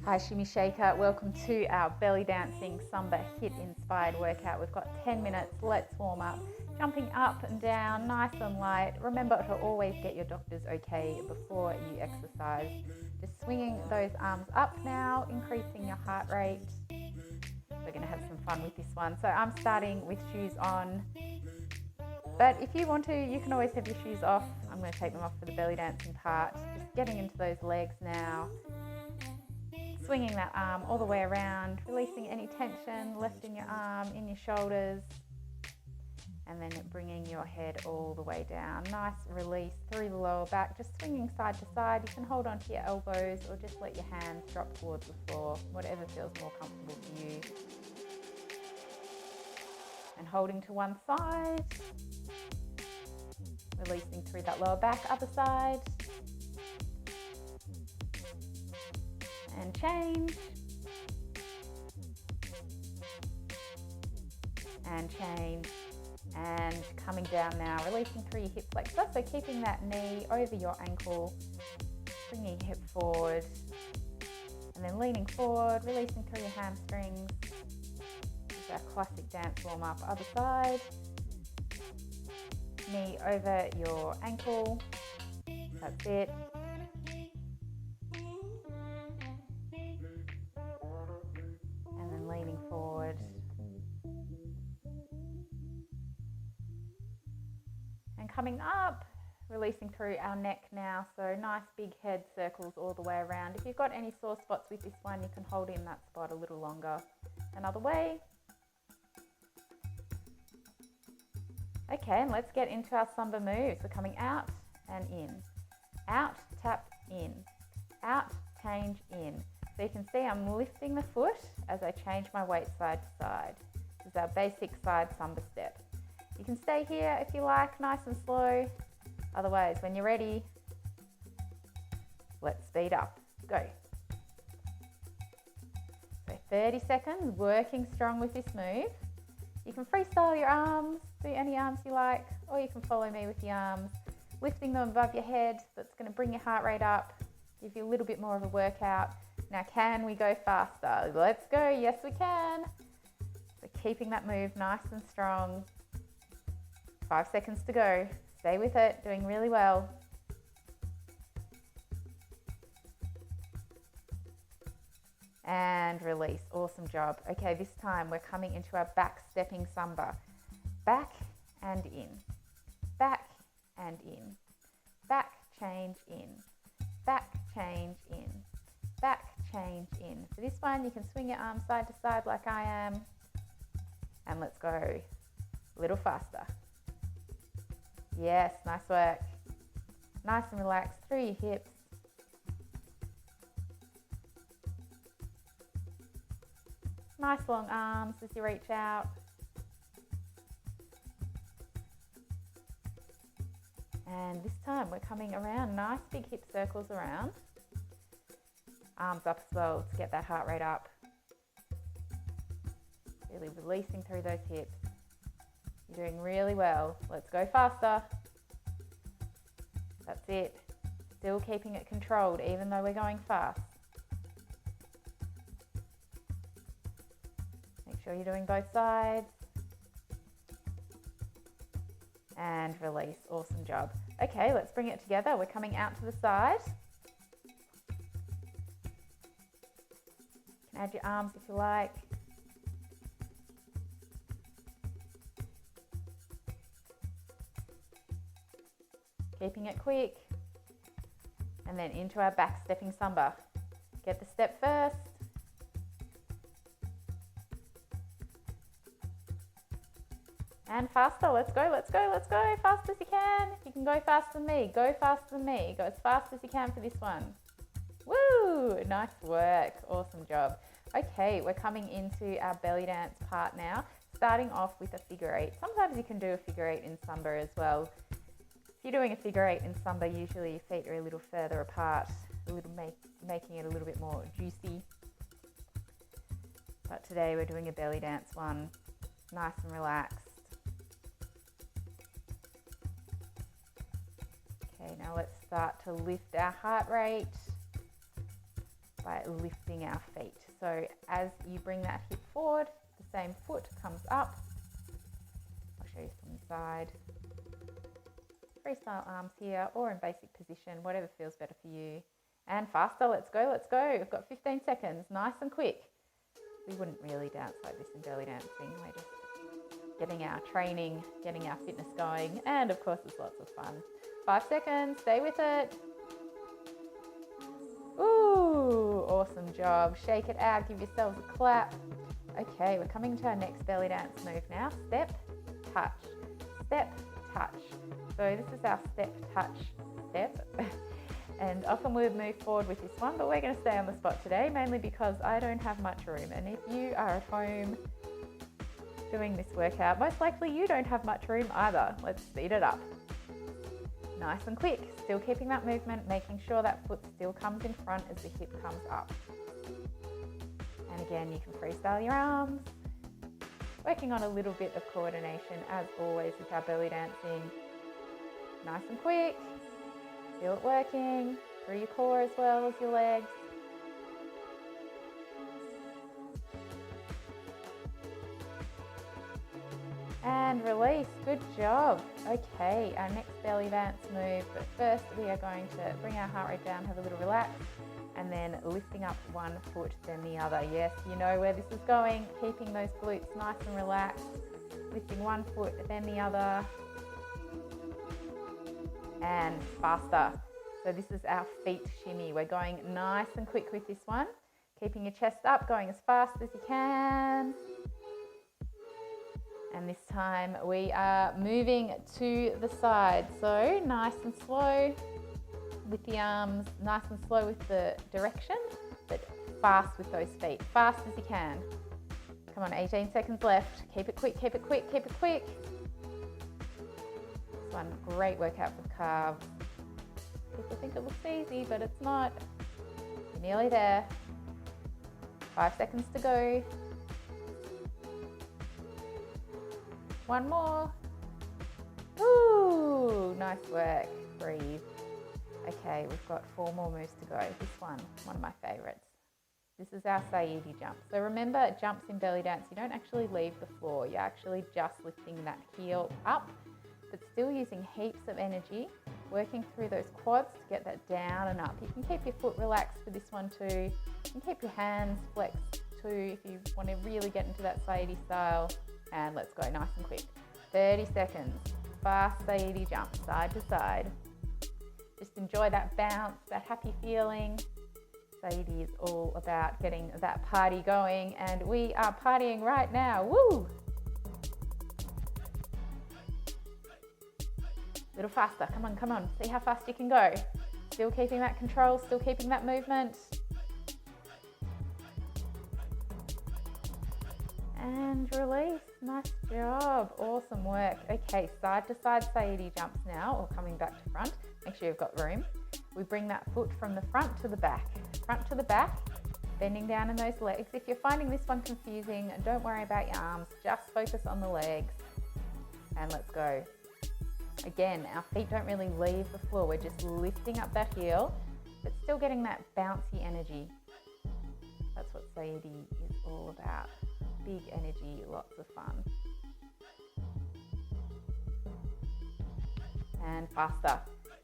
Hi Shimmy Shaker, welcome to our belly dancing Samba hit inspired workout. We've got 10 minutes, let's warm up. Jumping up and down, nice and light. Remember to always get your doctor's okay before you exercise. Just swinging those arms up now, increasing your heart rate. We're going to have some fun with this one. So I'm starting with shoes on. But if you want to, you can always have your shoes off. I'm going to take them off for the belly dancing part. Just getting into those legs now. Swinging that arm all the way around, releasing any tension left in your arm, in your shoulders, and then bringing your head all the way down. Nice release through the lower back, just swinging side to side. You can hold on to your elbows or just let your hands drop towards the floor, whatever feels more comfortable for you. And holding to one side, releasing through that lower back, other side. And change, and change, and coming down now, releasing through your hip flexor, so keeping that knee over your ankle, bringing your hip forward, and then leaning forward, releasing through your hamstrings. This is our classic dance warm up, other side, knee over your ankle, that's it. Leaning forward. And coming up, releasing through our neck now. So nice big head circles all the way around. If you've got any sore spots with this one, you can hold in that spot a little longer. Another way. Okay, and let's get into our Samba moves. We're coming out and in. Out, tap, in. Out, change, in. So you can see I'm lifting the foot as I change my weight side to side. This is our basic side Samba step. You can stay here if you like, nice and slow. Otherwise, when you're ready, let's speed up. Go. So 30 seconds, working strong with this move. You can freestyle your arms, do any arms you like, or you can follow me with the arms, lifting them above your head. That's going to bring your heart rate up, give you a little bit more of a workout. Now, can we go faster? Let's go. Yes, we can. So keeping that move nice and strong. 5 seconds to go. Stay with it. Doing really well. And release. Awesome job. Okay, this time we're coming into our back stepping Samba. Back and in. Back and in. Back, change, in. Back, change, in. Back, change, in. For this one, you can swing your arms side to side like I am. And let's go a little faster. Yes, nice work. Nice and relaxed through your hips. Nice long arms as you reach out. And this time we're coming around, nice big hip circles around. Arms up as well to get that heart rate up. Really releasing through those hips. You're doing really well. Let's go faster. That's it. Still keeping it controlled even though we're going fast. Make sure you're doing both sides. And release. Awesome job. Okay, let's bring it together. We're coming out to the side. Add your arms if you like. Keeping it quick. And then into our back stepping Samba. Get the step first. And faster. Let's go, let's go, let's go. Fast as you can. You can go faster than me. Go faster than me. Go as fast as you can for this one. Woo! Nice work. Awesome job. Okay, we're coming into our belly dance part now, starting off with a figure eight. Sometimes you can do a figure eight in Samba as well. If you're doing a figure eight in Samba, usually your feet are a little further apart, making it a little bit more juicy. But today we're doing a belly dance one, nice and relaxed. Okay, now let's start to lift our heart rate by lifting our feet. So as you bring that hip forward, the same foot comes up. I'll show you from the side. Freestyle arms here or in basic position, whatever feels better for you. And faster, let's go, let's go. We've got 15 seconds, nice and quick. We wouldn't really dance like this in belly dancing. We're just getting our training, getting our fitness going, and of course it's lots of fun. 5 seconds, stay with it. Ooh, awesome job. Shake it out, give yourselves a clap. Okay, we're coming to our next belly dance move now. Step, touch, step, touch. So this is our step, touch, step. And often we would move forward with this one, but we're going to stay on the spot today, mainly because I don't have much room. And if you are at home doing this workout, most likely you don't have much room either. Let's speed it up. Nice and quick, still keeping that movement, making sure that foot still comes in front as the hip comes up. And again, you can freestyle your arms. Working on a little bit of coordination as always with our belly dancing. Nice and quick. Feel it working through your core as well as your legs. And release, good job. Okay, our next belly dance move, but first we are going to bring our heart rate down, have a little relax, and then lifting up one foot, then the other. Yes, you know where this is going, keeping those glutes nice and relaxed, lifting one foot, then the other, and faster. So this is our feet shimmy. We're going nice and quick with this one, keeping your chest up, going as fast as you can. And this time we are moving to the side. So nice and slow with the arms, nice and slow with the direction, but fast with those feet, fast as you can. Come on, 18 seconds left. Keep it quick, keep it quick, keep it quick. This one, great workout for the calves. People think it looks easy, but it's not. You're nearly there. 5 seconds to go. One more. Ooh, nice work. Breathe. Okay, we've got 4 more moves to go. This one of my favorites. This is our Saiyidi Jump. So remember, jumps in belly dance, you don't actually leave the floor. You're actually just lifting that heel up, but still using heaps of energy, working through those quads to get that down and up. You can keep your foot relaxed for this one too. You can keep your hands flexed too if you want to really get into that Saiyidi style. And let's go nice and quick. 30 seconds. Fast Saiyidi Jump, side to side. Just enjoy that bounce, that happy feeling. Saiyidi is all about getting that party going, and we are partying right now. Woo! A little faster. Come on, come on. See how fast you can go. Still keeping that control, still keeping that movement. And release. Nice job. Awesome work. Okay, side to side Saiyidi jumps now, or coming back to front. Make sure you've got room. We bring that foot from the front to the back. Front to the back, bending down in those legs. If you're finding this one confusing, don't worry about your arms. Just focus on the legs. And let's go. Again, our feet don't really leave the floor. We're just lifting up that heel, but still getting that bouncy energy. That's what Saiyidi is all about. Big energy, lots of fun. And faster.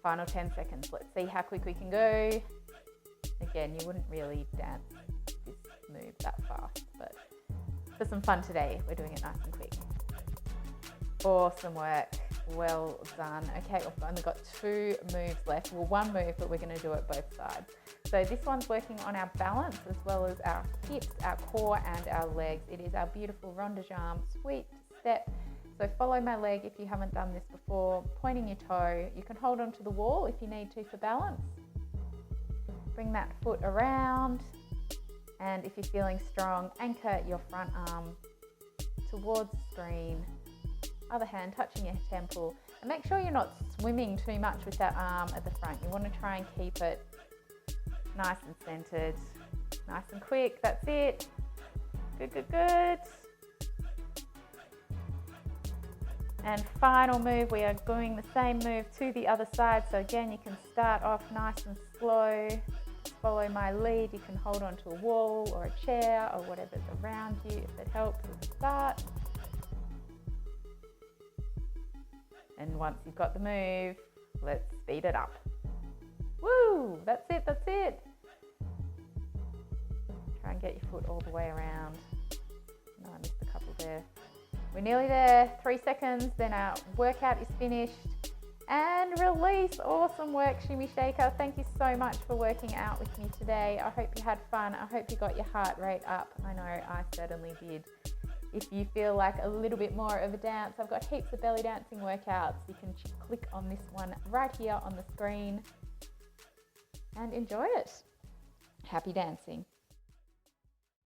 Final 10 seconds. Let's see how quick we can go. Again, you wouldn't really dance this move that fast, but for some fun today, we're doing it nice and quick. Awesome work. Well done. Okay, we've only got 2 moves left. Well, 1 move, but we're going to do it both sides. So this one's working on our balance as well as our hips, our core, and our legs. It is our beautiful rond de jambe, sweep, step. So follow my leg if you haven't done this before, pointing your toe. You can hold onto the wall if you need to for balance. Bring that foot around, and if you're feeling strong, anchor your front arm towards the screen. Other hand touching your temple, and make sure you're not swimming too much with that arm at the front. You want to try and keep it nice and centered, nice and quick. That's it. Good, good, good. And final move, we are doing the same move to the other side. So again, you can start off nice and slow, follow my lead. You can hold onto a wall or a chair or whatever's around you if it helps at the start. And once you've got the move, let's speed it up. Woo! That's it, that's it. Try and get your foot all the way around. No, I missed a couple there. We're nearly there. 3 seconds, then our workout is finished. And release. Awesome work, Shimmy Shaker. Thank you so much for working out with me today. I hope you had fun. I hope you got your heart rate up. I know I certainly did. If you feel like a little bit more of a dance, I've got heaps of belly dancing workouts. You can click on this one right here on the screen and enjoy it. Happy dancing.